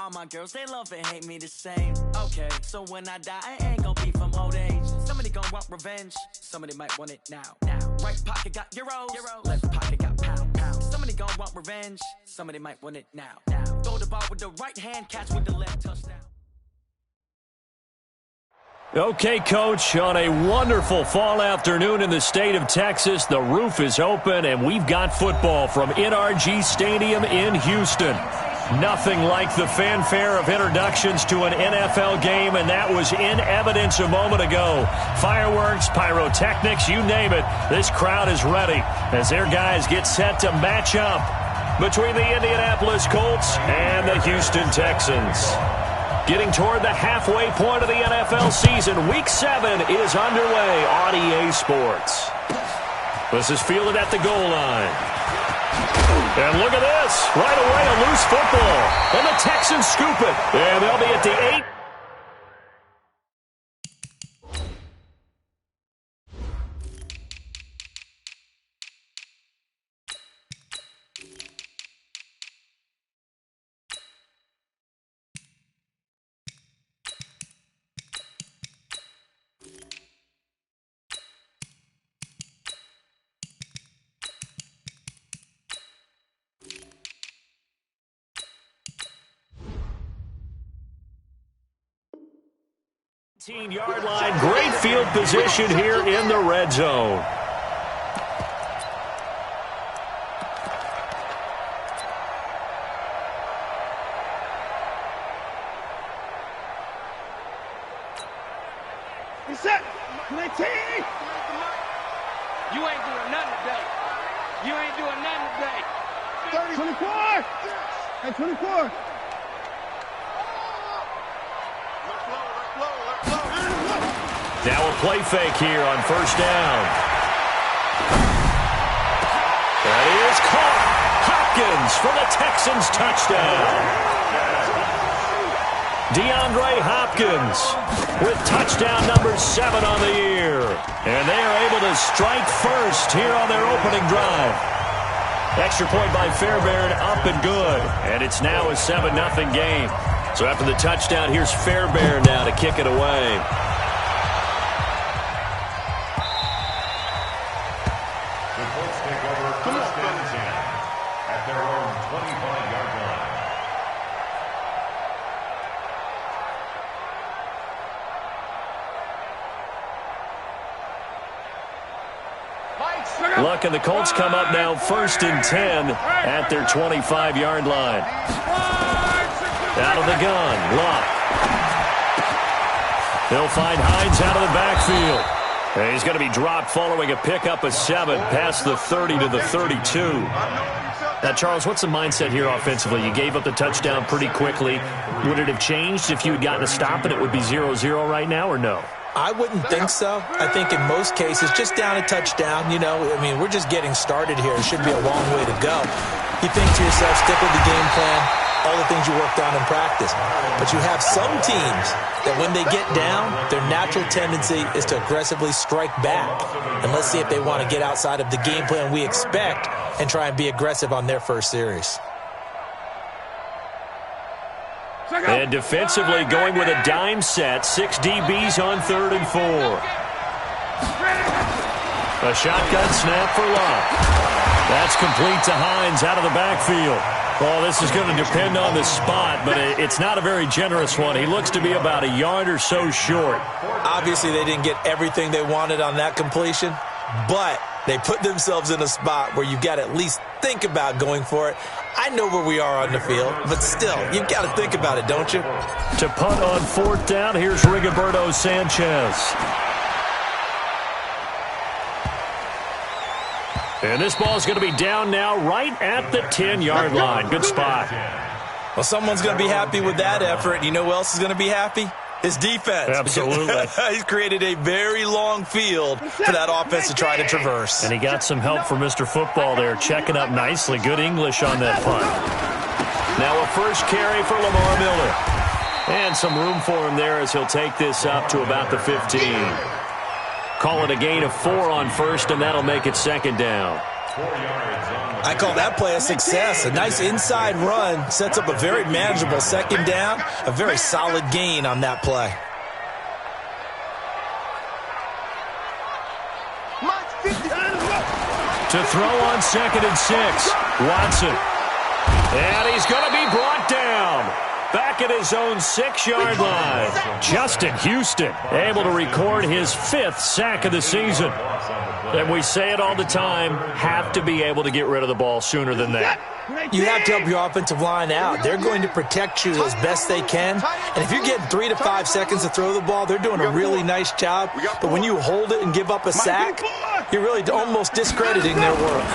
All my girls, they love and hate me the same. Okay, so when I die, I ain't gonna be from old age. Somebody gonna want revenge, somebody might want it now. Right pocket got euros, left pocket got pound. Somebody gonna want revenge, somebody might want it now. Throw the ball with the right hand, catch with the left, touchdown. Okay, Coach, on a wonderful fall afternoon in the state of Texas, the roof is open, and we've got football from NRG Stadium in Houston. Nothing like the fanfare of introductions to an NFL game, and that was in evidence a moment ago. Fireworks, pyrotechnics, you name it, this crowd is ready as their guys get set to match up between the Indianapolis Colts and the Houston Texans. Getting toward the halfway point of the NFL season, Week 7 is underway on EA Sports. This is fielded at the goal line. And look at this. Right away, a loose football. And the Texans scoop it. And they'll be at the 8. Yard line, great field position here in the red zone. Reset. 19. You ain't doing nothing today. You ain't doing nothing today. 30. 24. Hey, 24. Now a play fake here on first down. That is caught. Hopkins for the Texans touchdown. DeAndre Hopkins with touchdown number 7 on the year. And they are able to strike first here on their opening drive. Extra point by Fairbairn, up and good. And it's now a 7-0 game. So after the touchdown, here's Fairbairn now to kick it away. Luck and the Colts come up now 1st and 10 at their 25-yard line. Out of the gun, Luck. They'll find Hines out of the backfield. And he's going to be dropped following a pickup of 7 past the 30 to the 32. Now, Charles, what's the mindset here offensively? You gave up the touchdown pretty quickly. Would it have changed if you had gotten a stop and it would be 0-0 right now, or no? I wouldn't think so. I think in most cases, just down a touchdown, you know, I mean, we're just getting started here. It should be a long way to go. You think to yourself, stick with the game plan, all the things you worked on in practice. But you have some teams that when they get down, their natural tendency is to aggressively strike back. And let's see if they want to get outside of the game plan we expect and try and be aggressive on their first series. And defensively going with a dime set. 6 DBs on 3rd and 4. A shotgun snap for Luck. That's complete to Hines out of the backfield. Well, this is going to depend on the spot, but it's not a very generous one. He looks to be about a yard or so short. Obviously, they didn't get everything they wanted on that completion, but they put themselves in a spot where you got to at least think about going for it. I know where we are on the field, but still, you've got to think about it, don't you? To punt on 4th down, here's Rigoberto Sanchez. And this ball is going to be down now right at the 10-yard line. Good spot. Well, someone's going to be happy with that effort. You know who else is going to be happy? His defense. Absolutely. He's created a very long field for that offense to try to traverse. And he got some help from Mr. Football there, checking up nicely. Good English on that punt. Now a first carry for Lamar Miller. And some room for him there as he'll take this up to about the 15. Call it a gain of 4 on first, and that'll make it 2nd down. I call that play a success. A nice inside run sets up a very manageable second down, a very solid gain on that play. To throw on 2nd and 6, Watson. And he's going to be brought down. Back at his own 6-yard line. Justin Houston able to record his 5th sack of the season. And we say it all the time, have to be able to get rid of the ball sooner than that. You have to help your offensive line out. They're going to protect you as best they can. And if you're getting 3 to 5 seconds to throw the ball, they're doing a really nice job. But when you hold it and give up a sack, you're really almost discrediting their work.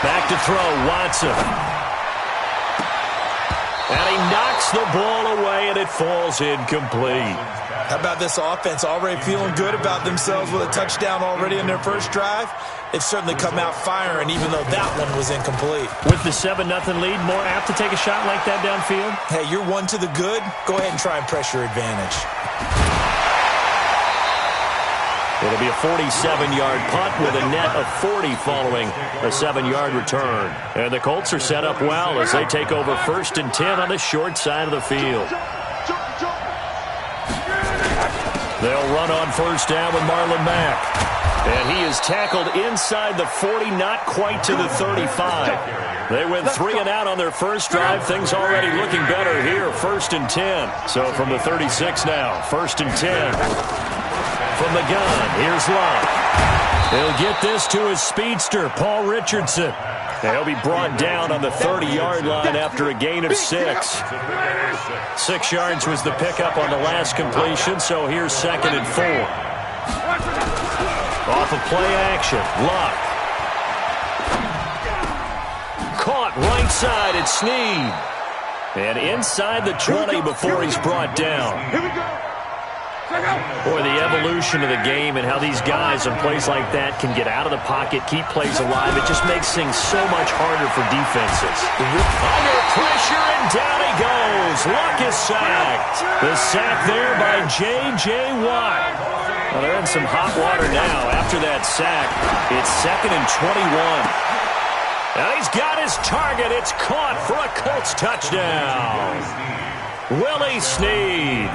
Back to throw, Watson. And he knocks the ball away, and it falls incomplete. How about this offense already feeling good about themselves with a touchdown already in their first drive? They've certainly come out firing, even though that one was incomplete. With the 7-0 lead, more apt to take a shot like that downfield? Hey, you're one to the good. Go ahead and try and press your advantage. It'll be a 47-yard punt with a net of 40 following a 7-yard return. And the Colts are set up well as they take over 1st and 10 on the short side of the field. They'll run on 1st down with Marlon Mack. And he is tackled inside the 40, not quite to the 35. They went 3 and out on their first drive. Things already looking better here, 1st and 10. So from the 36 now, 1st and 10. From the gun, here's Love. He'll get this to his speedster, Paul Richardson. And he'll be brought down on the 30-yard line after a gain of 6. 6 yards was the pickup on the last completion, so here's 2nd and 4. Off of play action, Luck. Caught right side at Snead. And inside the 20 before he's brought down. Boy, the evolution of the game and how these guys in plays like that can get out of the pocket, keep plays alive, it just makes things so much harder for defenses. Under pressure, and down he goes. Luck is sacked. The sack there by J.J. Watt. Well, they're in some hot water now. After that sack, it's 2nd and 21. And he's got his target. It's caught for a Colts touchdown. Willie Snead.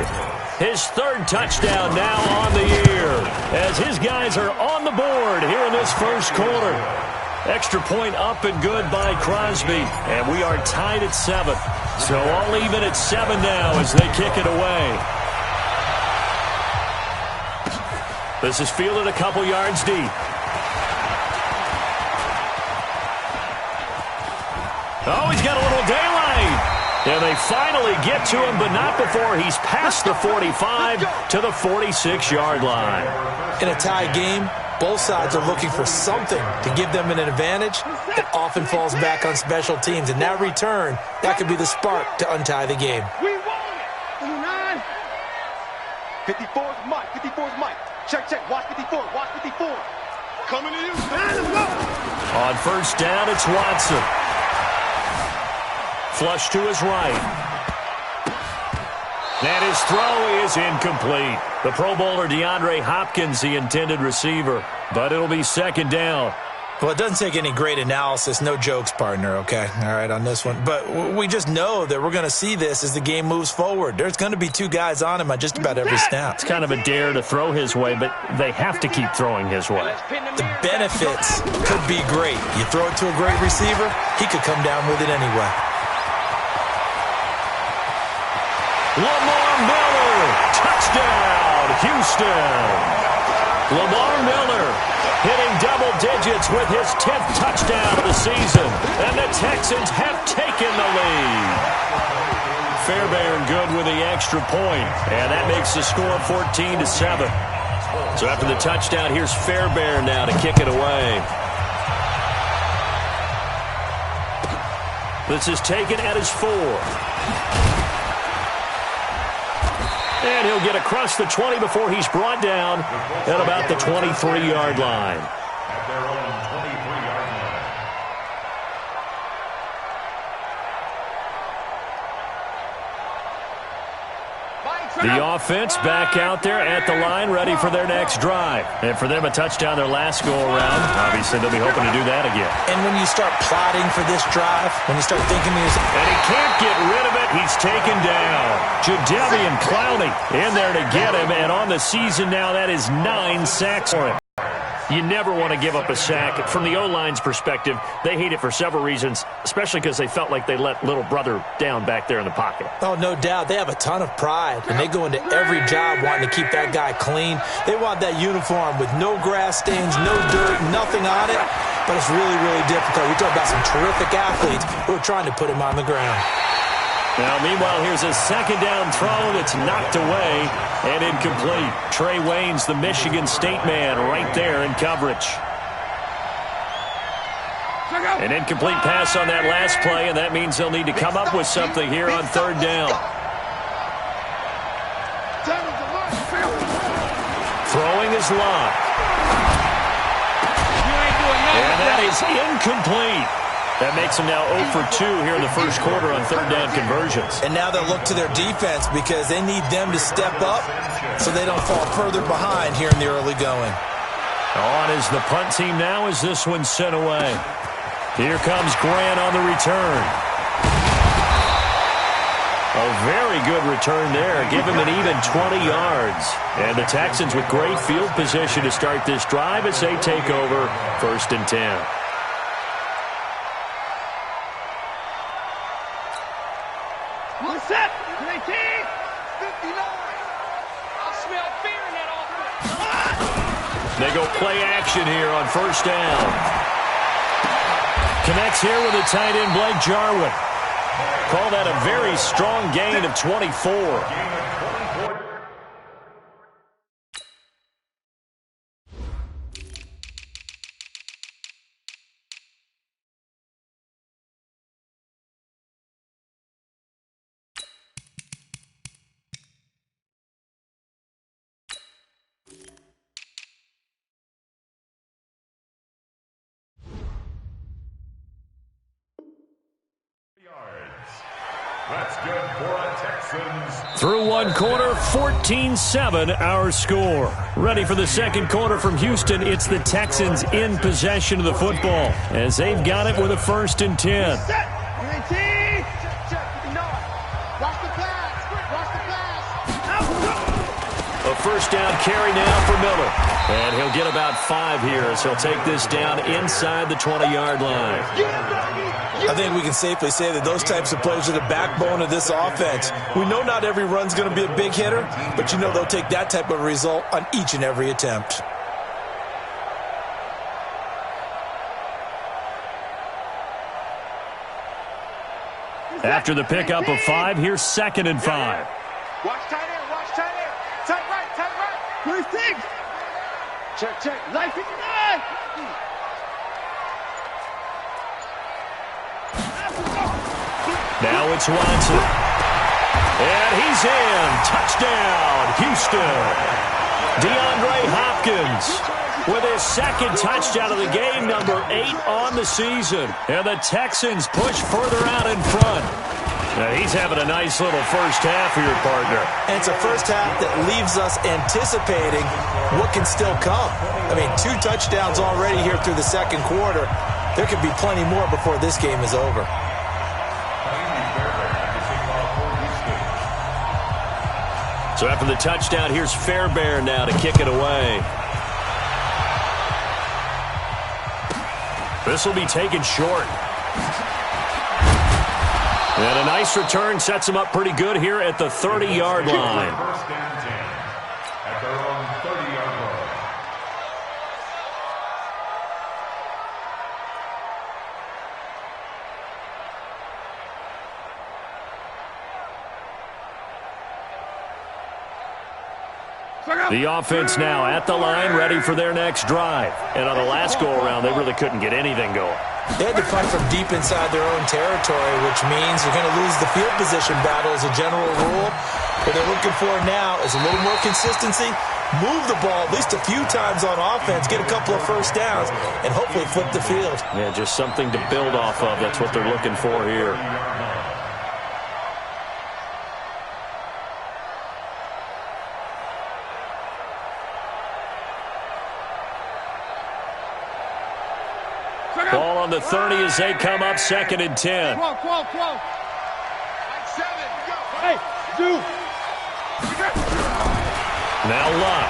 His 3rd touchdown now on the year as his guys are on the board here in this first quarter. Extra point up and good by Crosby, and we are tied at 7. So all even at 7 now as they kick it away. This is fielded a couple yards deep. Oh, he's got a little daylight. And they finally get to him, but not before he's past the 45 to the 46-yard line. In a tie game, both sides are looking for something to give them an advantage. It often falls back on special teams. And that return, that could be the spark to untie the game. We won it. 54 is Mike. 54 is Mike. Check, check. Watch 54. Watch 54. Coming to you. On 1st down, it's Watson. Flush to his right. And his throw is incomplete. The Pro Bowler DeAndre Hopkins, the intended receiver. But it'll be 2nd down. Well, it doesn't take any great analysis. No jokes, partner, okay? All right, on this one. But we just know that we're going to see this as the game moves forward. There's going to be 2 guys on him on just about every snap. It's kind of a dare to throw his way, but they have to keep throwing his way. The benefits could be great. You throw it to a great receiver, he could come down with it anyway. Lamar Miller, touchdown, Houston. Lamar Miller hitting double digits with his 10th touchdown of the season, and the Texans have taken the lead. Fairbairn good with the extra point, and that makes the score 14-7. So after the touchdown, here's Fairbairn now to kick it away. This is taken at his 4. And he'll get across the 20 before he's brought down at about the 23-yard line. Mike, The offense back out there at the line, ready for their next drive. And for them, a touchdown their last go-around. Obviously, they'll be hoping to do that again. And when you start plotting for this drive, when you start thinking and he can't get rid of it, he's taken down. Jadeveon Clowney in there to get him, and on the season now, that is 9 sacks for him. You never want to give up a sack. From the O-line's perspective, they hate it for several reasons, especially because they felt like they let little brother down back there in the pocket. Oh, no doubt. They have a ton of pride, and they go into every job wanting to keep that guy clean. They want that uniform with no grass stains, no dirt, nothing on it, but it's really, really difficult. You're talking about some terrific athletes who are trying to put him on the ground. Now, meanwhile, here's a second down throw that's knocked away and incomplete. Trey Waynes, the Michigan State man, right there in coverage. An incomplete pass on that last play, and that means they'll need to come up with something here on third down. Throwing is locked. And that is incomplete. That makes them now 0 for 2 here in the first quarter on third down conversions. And now they'll look to their defense because they need them to step up so they don't fall further behind here in the early going. On is the punt team now as this one's sent away. Here comes Grant on the return. A very good return there. Give him an even 20 yards. And the Texans with great field position to start this drive as they take over 1st and 10. Set. 19. 59. I smell fear in that offense. They go play action here on first down. Connects here with a tight end, Blake Jarwin. Call that a very strong gain of 24. That's good for a Texans. Through one quarter, 14-7 our score. Ready for the second quarter from Houston. It's the Texans in possession of the football as they've got it with a 1st and 10. Set. 19. Check. Watch the pass. Watch the pass. A first down carry now for Miller. And he'll get about 5 here as he'll take this down inside the 20-yard line. I think we can safely say that those types of plays are the backbone of this offense. We know not every run's going to be a big hitter, but you know they'll take that type of result on each and every attempt. After the pickup of 5, here's 2nd and 5. Watch tight end. Watch tight end. Tight right. Tight right. 26. Check. Light 59. Now it's Watson. And he's in. Touchdown, Houston. DeAndre Hopkins with his 2nd touchdown of the game, number 8 on the season. And the Texans push further out in front. Now he's having a nice little first half here, partner. And it's a first half that leaves us anticipating what can still come. I mean, 2 touchdowns already here through the second quarter. There could be plenty more before this game is over. So after the touchdown, here's Fairbairn now to kick it away. This will be taken short. And a nice return sets him up pretty good here at the 30-yard line. 1st and 10 at their own 30-yard line. The offense now at the line, ready for their next drive. And on the last go-around, they really couldn't get anything going. They had to punt from deep inside their own territory, which means you're going to lose the field position battle as a general rule. What they're looking for now is a little more consistency, move the ball at least a few times on offense, get a couple of first downs, and hopefully flip the field. Yeah, just something to build off of. That's what they're looking for here. on the 30 as they come up 2nd and 10. Hey, dude. Now Luck.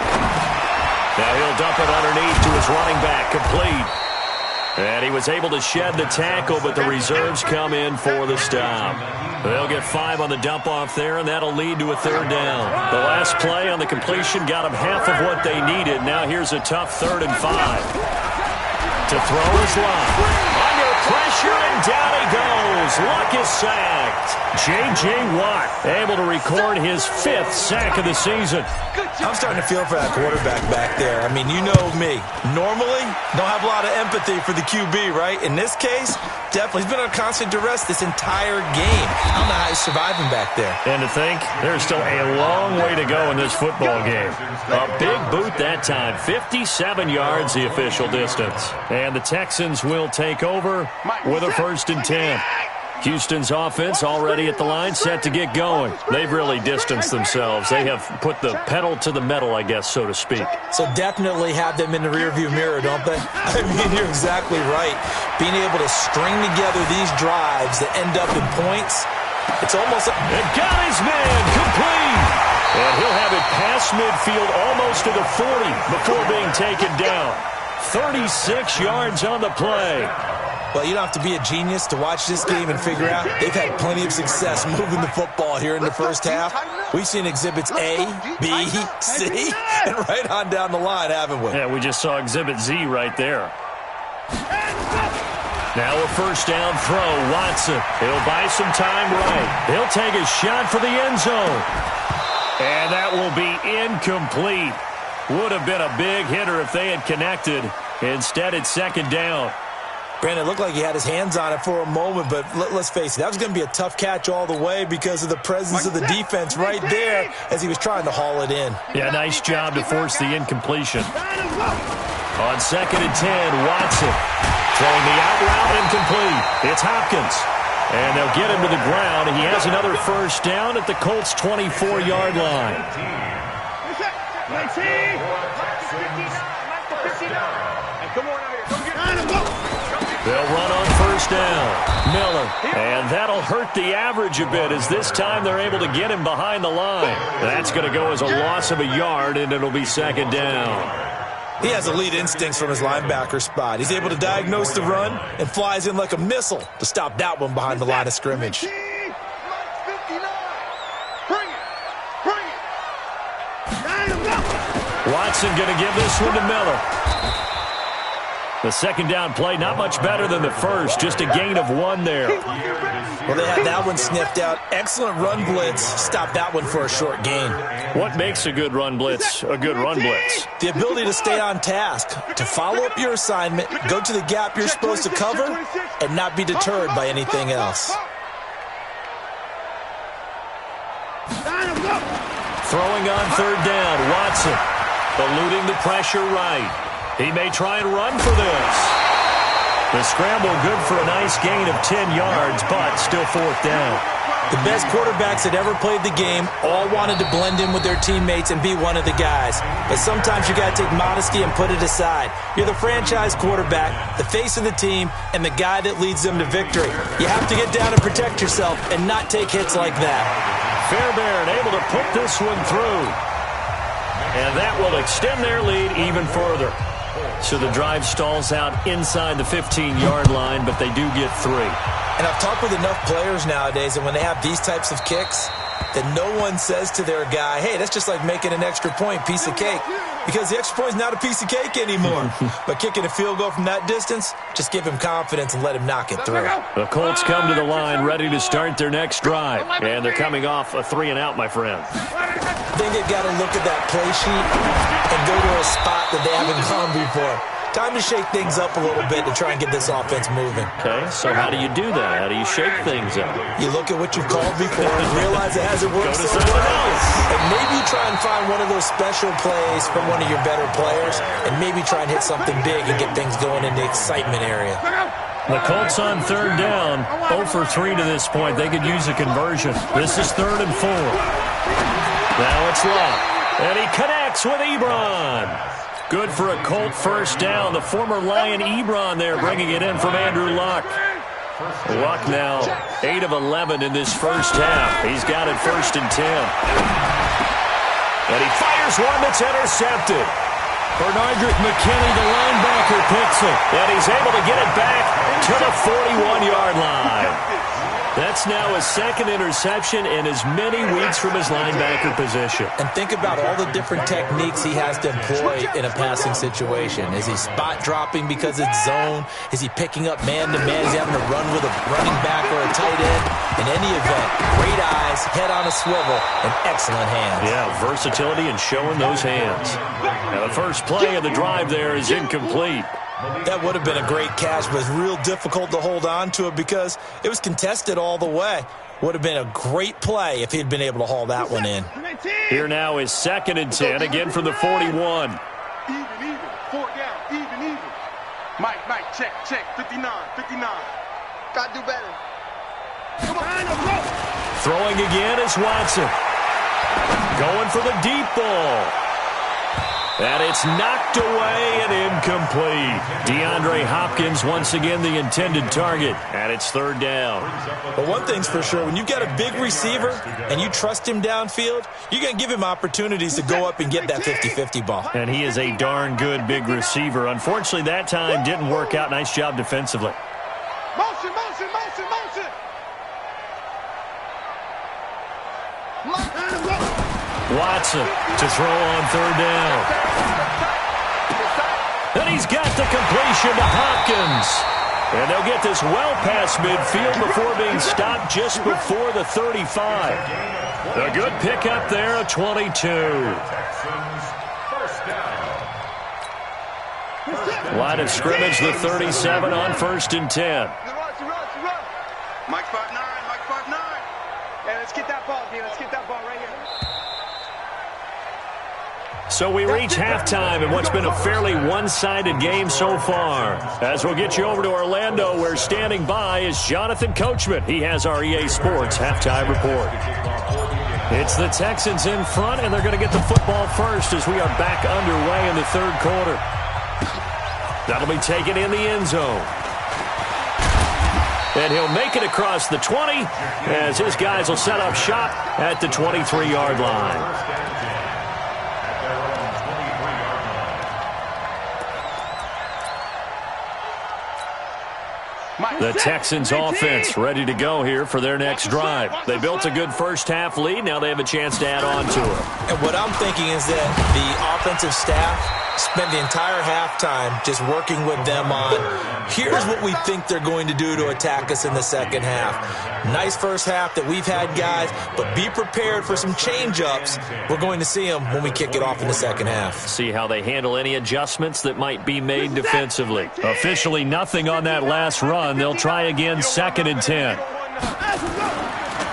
Now he'll dump it underneath to his running back, complete. And he was able to shed the tackle, but the reserves come in for the stop. They'll get 5 on the dump-off there, and that'll lead to a 3rd down. The last play on the completion got them half of what they needed. Now here's a tough 3rd and 5. To throw is Luck. Under pressure, and down he goes. Luck is sacked. J.J. Watt able to record his 5th sack of the season. I'm starting to feel for that quarterback back there. I mean, you know me. Normally, don't have a lot of empathy for the QB, right? In this case, definitely. He's been under constant duress this entire game. I don't know how he's surviving back there. And to think, there's still a long way to go in this football game. A big boot that time. 57 yards, the official distance. And the Texans will take over with a 1st and 10. Houston's offense already at the line, set to get going. They've really distanced themselves. They have put the pedal to the metal, I guess, so to speak. So definitely have them in the rearview mirror, don't they? I mean, you're exactly right. Being able to string together these drives that end up in points, it's almost like... And got his man, complete! And he'll have it past midfield almost to the 40 before being taken down. 36 yards on the play. Well, you don't have to be a genius to watch this game and figure out they've had plenty of success moving the football here in the first half. We've seen exhibits A, B, C, and right on down the line, haven't we? Yeah, we just saw exhibit Z right there. Now a 1st down throw, Watson. He'll buy some time right. He'll take a shot for the end zone. And that will be incomplete. Would have been a big hitter if they had connected. Instead, it's 2nd down. Brandon, it looked like he had his hands on it for a moment, but let's face it, that was going to be a tough catch all the way because of the presence of the defense right there as he was trying to haul it in. Yeah, nice job to force the incompletion. On 2nd and 10, Watson throwing the out route incomplete. It's Hopkins. And they'll get him to the ground. He has another 1st down at the Colts' 24-yard line. They'll run on 1st down. Miller. And that'll hurt the average a bit as this time they're able to get him behind the line. That's going to go as a loss of a yard, and it'll be 2nd down. He has elite instincts from his linebacker spot. He's able to diagnose the run and flies in like a missile to stop that one behind the line of scrimmage. Watson going to give this one to Miller. The 2nd down play, not much better than the first, just a gain of 1 there. Well, they had that one sniffed out. Excellent run blitz. Stop that one for a short gain. What makes a good run blitz a good run blitz? The ability to stay on task, to follow up your assignment, go to the gap you're supposed to cover, and not be deterred by anything else. Throwing on 3rd down, Watson. Eluding the pressure right. He may try and run for this. The scramble good for a nice gain of 10 yards, but still 4th down. The best quarterbacks that ever played the game all wanted to blend in with their teammates and be one of the guys. But sometimes you got to take modesty and put it aside. You're the franchise quarterback, the face of the team, and the guy that leads them to victory. You have to get down and protect yourself and not take hits like that. Fairbairn able to put this one through. And that will extend their lead even further. So the drive stalls out inside the 15-yard line, but they do get 3. And I've talked with enough players nowadays, and when they have these types of kicks, that no one says to their guy, hey, that's just like making an extra point, piece of cake. Because the extra point is not a piece of cake anymore. But kicking a field goal from that distance, just give him confidence and let him knock it through. The Colts come to the line ready to start their next drive. And they're coming off a 3-and-out, my friend. I think they've got to look at that play sheet and go to a spot that they haven't gone before. Time to shake things up a little bit to try and get this offense moving. Okay, so how do you do that? How do you shake things up? You look at what you've called before and realize it hasn't worked so well. And maybe try and find one of those special plays from one of your better players and maybe try and hit something big and get things going in the excitement area. The Colts on 3rd down, 0 for 3 to this point. They could use a conversion. This is 3rd and 4. Now it's Luck, and he connects with Ebron. Good for a Colt first down. The former Lion Ebron there bringing it in from Andrew Luck. Luck now 8 of 11 in this first half. He's got it 1st and 10. And he fires one that's intercepted. Bernardrick McKinney, the linebacker, picks it. And he's able to get it back to the 41-yard line. That's now his 2nd interception in as many weeks from his linebacker position. And think about all the different techniques he has to employ in a passing situation. Is he spot dropping because it's zone? Is he picking up man-to-man? Is he having to run with a running back or a tight end? In any event, great eyes, head on a swivel, and excellent hands. Yeah, versatility and showing those hands. Now the first play of the drive there is incomplete. That would have been a great catch, but it's real difficult to hold on to it because it was contested all the way. Would have been a great play if he'd been able to haul that one in. Here now is 2nd and 10, again from the 41. Even, 4 down, even. Mike, check, 59. Gotta do better. Come on, Throwing again is Watson. Going for the deep ball. And it's knocked away and incomplete. DeAndre Hopkins once again the intended target. And it's 3rd down. But one thing's for sure, when you've got a big receiver and you trust him downfield, you're going to give him opportunities to go up and get that 50-50 ball. And he is a darn good big receiver. Unfortunately, that time didn't work out. Nice job defensively. Motion. Watson to throw on 3rd down. And he's got the completion to Hopkins. And they'll get this well past midfield before being stopped just before the 35. A good pickup there, a 22. Line of scrimmage, the 37 on 1st and 10. Mike 5'9", Yeah, let's get that ball, D. Let's get that ball right here. So we reach halftime in what's been a fairly one-sided game so far. As we'll get you over to Orlando, where standing by is Jonathan Coachman. He has our EA Sports halftime report. It's the Texans in front, and they're going to get the football first as we are back underway in the 3rd quarter. That'll be taken in the end zone. And he'll make it across the 20 as his guys will set up shop at the 23-yard line. The Texans offense ready to go here for their next drive. They built a good first half lead. Now they have a chance to add on to it. And what I'm thinking is that the offensive staff spent the entire halftime just working with them on, here's what we think they're going to do to attack us in the second half. Nice first half that we've had, guys, but be prepared for some change-ups. We're going to see them when we kick it off in the second half. See how they handle any adjustments that might be made defensively. Officially nothing on that last run. They'll try again, 2nd and 10.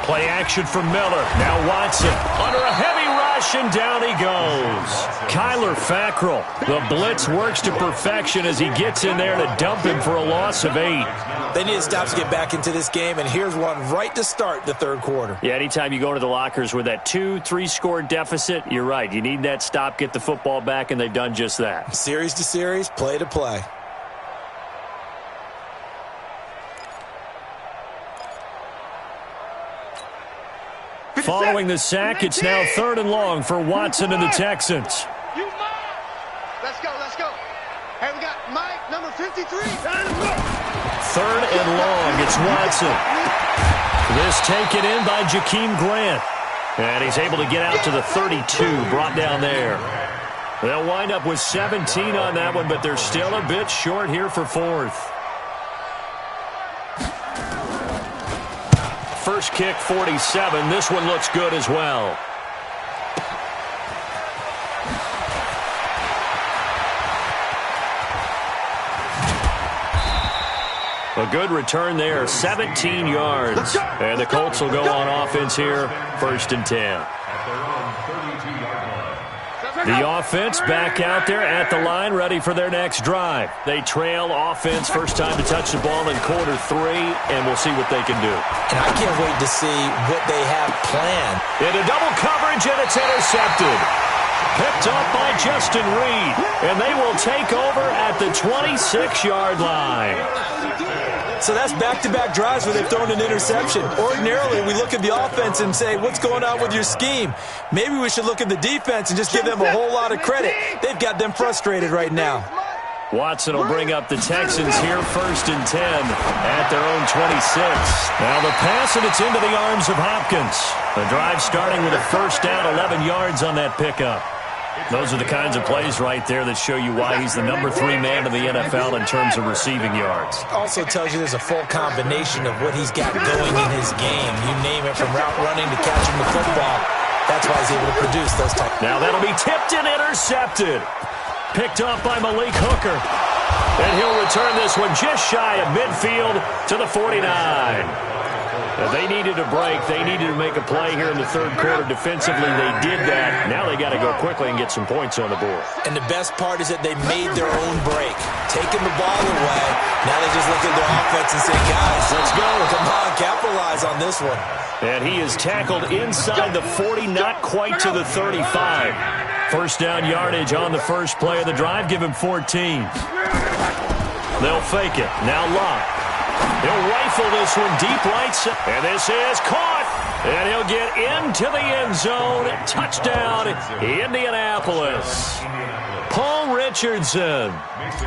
Play action from Miller. Now Watson under a heavy rush, and down he goes. Kyler Fackrell. The blitz works to perfection as he gets in there to dump him for a loss of 8. They need to stop to get back into this game, and here's one right to start the 3rd quarter. Yeah, anytime you go to the lockers with that 2-3 score deficit, you're right. You need that stop, get the football back, and they've done just that. Series to series, play to play. Following the sack, it's now 3rd and long for Watson and the Texans. Let's go. Hey, we got Mike, number 53. 3rd and long, it's Watson. This taken in by Jakeem Grant. And he's able to get out to the 32, brought down there. They'll wind up with 17 on that one, but they're still a bit short here for 4th. First kick, 47. This one looks good as well. A good return there, 17 yards. And the Colts will go on offense here, 1st and 10. The offense back out there at the line, ready for their next drive. They trail offense, first time to touch the ball in quarter 3, and we'll see what they can do. And I can't wait to see what they have planned. Into double coverage, and it's intercepted. Picked up by Justin Reed, and they will take over at the 26-yard line. So that's back-to-back drives where they've thrown an interception. Ordinarily, we look at the offense and say, what's going on with your scheme? Maybe we should look at the defense and just give them a whole lot of credit. They've got them frustrated right now. Watson will bring up the Texans here 1st and 10 at their own 26. Now the pass, and it's into the arms of Hopkins. The drive starting with a first down, 11 yards on that pickup. Those are the kinds of plays right there that show you why he's the number 3 man in the NFL in terms of receiving yards. Also tells you there's a full combination of what he's got going in his game. You name it, from route running to catching the football. That's why he's able to produce those types. Now that'll be tipped and intercepted. Picked off by Malik Hooker. And he'll return this one just shy of midfield to the 49. They needed a break. They needed to make a play here in the third quarter defensively. They did that. Now they got to go quickly and get some points on the board. And the best part is that they made their own break, taking the ball away. Now they just look at their offense and say, guys, let's go. Come on, capitalize on this one. And he is tackled inside the 40, not quite to the 35. First down yardage on the first play of the drive. Give him 14. They'll fake it. Now Locke. He'll rifle this one deep right side. And this is caught. And he'll get into the end zone. Touchdown, Indianapolis. Paul Richardson,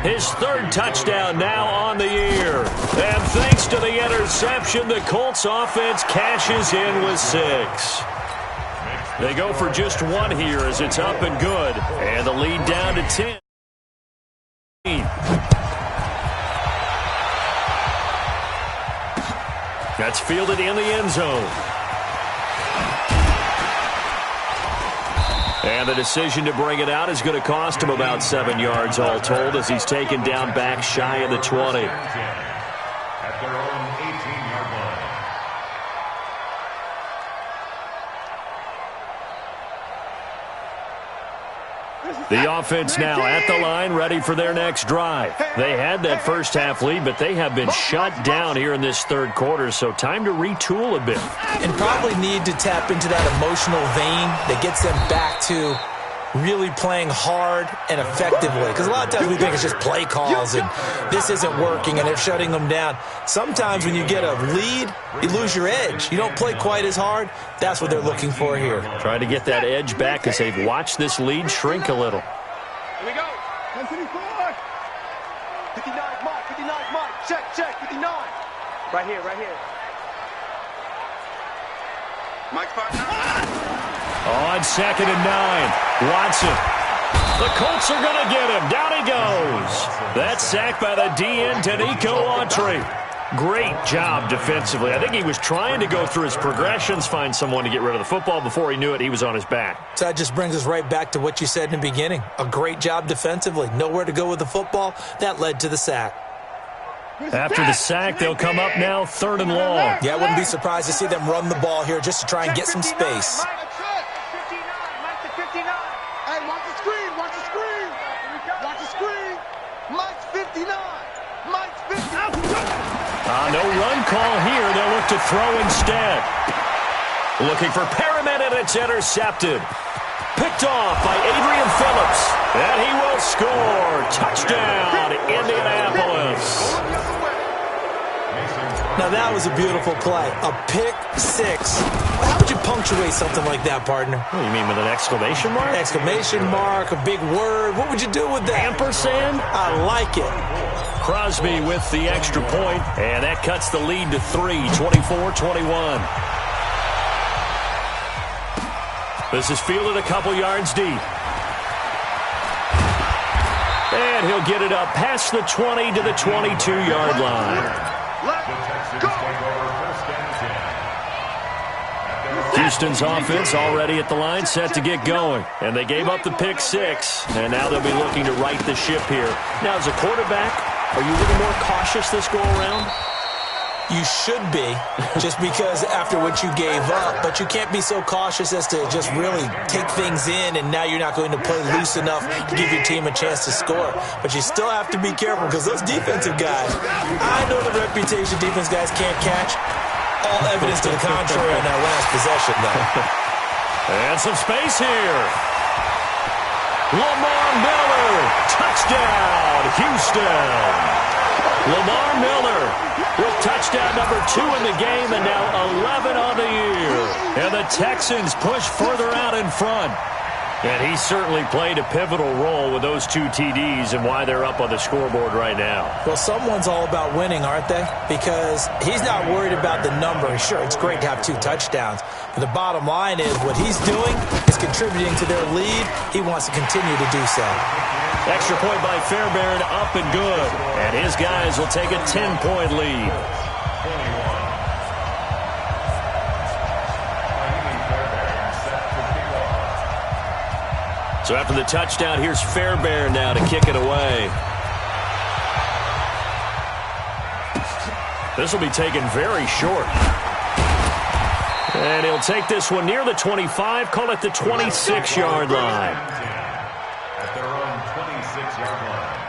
his 3rd touchdown now on the year. And thanks to the interception, the Colts offense cashes in with 6. They go for just 1 here as it's up and good. And the lead down to 10. That's fielded in the end zone. And the decision to bring it out is going to cost him about 7 yards all told as he's taken down back shy of the 20. At their own 18-yard line. The offense now at the line, ready for their next drive. They had that first half lead, but they have been shut down here in this third quarter, so time to retool a bit. And probably need to tap into that emotional vein that gets them back to really playing hard and effectively. Because a lot of times we think it's just play calls and this isn't working and they're shutting them down. Sometimes when you get a lead, you lose your edge. You don't play quite as hard. That's what they're looking for here. Trying to get that edge back as they've watched this lead shrink a little. Here we go. 59, Mike. 59, Mike. Check. 59. Right here. Mike's partner. On 2nd and 9, Watson. The Colts are going to get him. Down he goes. That's sacked by the DN, Danico Autry. Great job defensively. I think he was trying to go through his progressions, find someone to get rid of the football. Before he knew it, he was on his back. So that just brings us right back to what you said in the beginning. A great job defensively. Nowhere to go with the football. That led to the sack. After the sack, they'll come up now 3rd and long. Yeah, I wouldn't be surprised to see them run the ball here just to try and get some space. No run call here. They'll look to throw instead. Looking for Perriman, and it's intercepted. Picked off by Adrian Phillips. And he will score. Touchdown, Indianapolis. Now that was a beautiful play. A pick 6. How would you punctuate something like that, partner? What do you mean, with an exclamation mark? Exclamation mark, a big word. What would you do with that? Ampersand? I like it. Crosby with the extra point, and that cuts the lead to 3, 24-21. This is fielded a couple yards deep. And he'll get it up past the 20 to the 22-yard line. Houston's offense already at the line, set to get going. And they gave up the pick 6, and now they'll be looking to right the ship here. Now, as a quarterback, are you a little more cautious this go-around? You should be, just because after what you gave up. But you can't be so cautious as to just really take things in, and now you're not going to play loose enough to give your team a chance to score. But you still have to be careful, because those defensive guys, I know the reputation defense guys can't catch. All evidence to the contrary in that last possession, though. And some space here. Lamar Miller, touchdown, Houston. Lamar Miller with touchdown number 2 in the game and now 11 on the year. And the Texans push further out in front. And he certainly played a pivotal role with those 2 TDs and why they're up on the scoreboard right now. Well, someone's all about winning, aren't they? Because he's not worried about the number. Sure, it's great to have 2 touchdowns. But the bottom line is what he's doing is contributing to their lead. He wants to continue to do so. Extra point by Fairbairn, up and good. And his guys will take a 10-point lead. So after the touchdown, here's Fairbairn now to kick it away. This will be taken very short. And he'll take this one near the 25, call it the 26-yard line. At their own 26-yard line.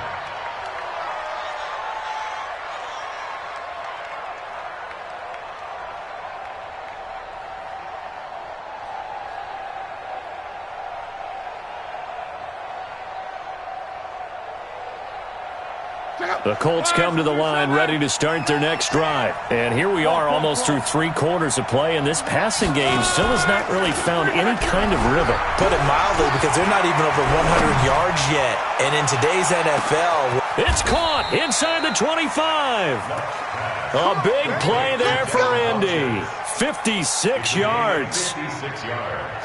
The Colts come to the line ready to start their next drive. And here we are almost through 3 quarters of play, and this passing game still has not really found any kind of rhythm. Put it mildly, because they're not even over 100 yards yet. And in today's NFL... It's caught inside the 25. A big play there for Indy. 56 yards.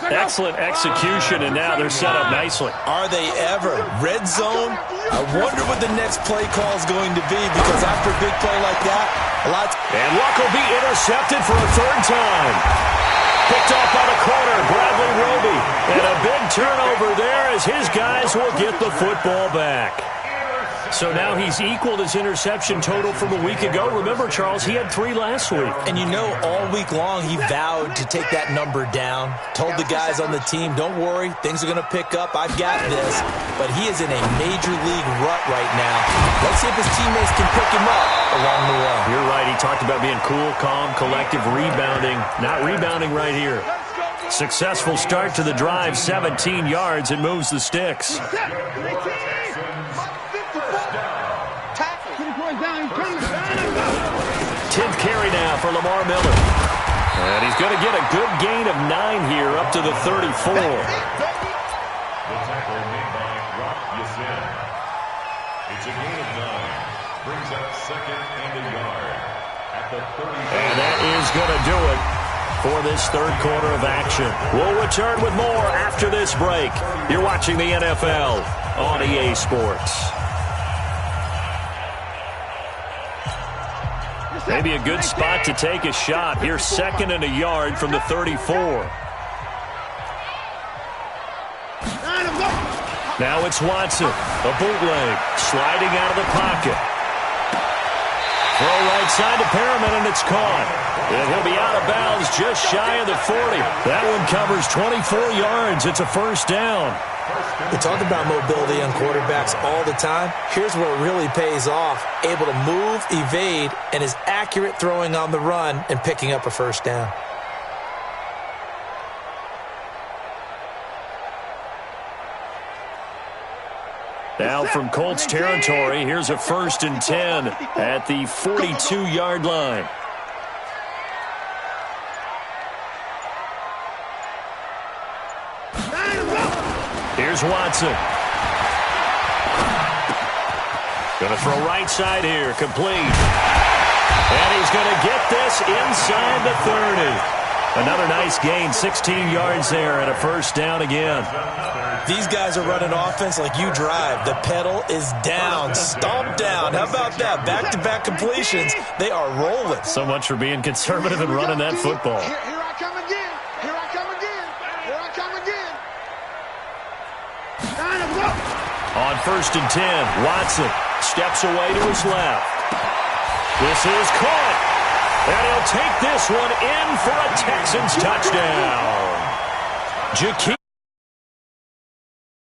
Excellent execution, and now they're set up nicely. Are they ever? Red zone? I wonder what the next play call is going to be, because after a big play like that, And Luck will be intercepted for a 3rd time. Picked off by the corner, Bradley Roby. And a big turnover there as his guys will get the football back. So now he's equaled his interception total from a week ago. Remember, Charles, he had 3 last week. And you know, all week long he vowed to take that number down. Told the guys on the team, don't worry, things are going to pick up. I've got this. But he is in a major league rut right now. Let's see if his teammates can pick him up along the way. You're right. He talked about being cool, calm, collective, rebounding. Not rebounding right here. Successful start to the drive, 17 yards, and moves the sticks. 10th carry now for Lamar Miller. And he's going to get a good gain of 9 here up to the 34. The tackle made by Rock Yasin. It's a gain of 9. Brings up 2nd and a yard at the 34. And that is going to do it for this 3rd quarter of action. We'll return with more after this break. You're watching the NFL on EA Sports. Maybe a good spot to take a shot. Here's 2nd and a yard from the 34. Now it's Watson. A bootleg. Sliding out of the pocket. Throw right side to Perriman, and it's caught. And he'll be out of bounds just shy of the 40. That one covers 24 yards. It's a 1st down. We talk about mobility on quarterbacks all the time. Here's where it really pays off. Able to move, evade, and is accurate throwing on the run and picking up a 1st down. Now from Colts territory, here's a 1st and 10 at the 42-yard line. Here's Watson. Going to throw right side here, complete. And he's going to get this inside the 30. Another nice gain, 16 yards there, and a 1st down again. These guys are running offense like you drive. The pedal is down, stomp down. How about that? Back-to-back completions. They are rolling. So much for being conservative and running that football. Here I come again. Here I come again. Here I come again. On 1st and 10, Watson steps away to his left. This is caught. And he'll take this one in for a Texans touchdown.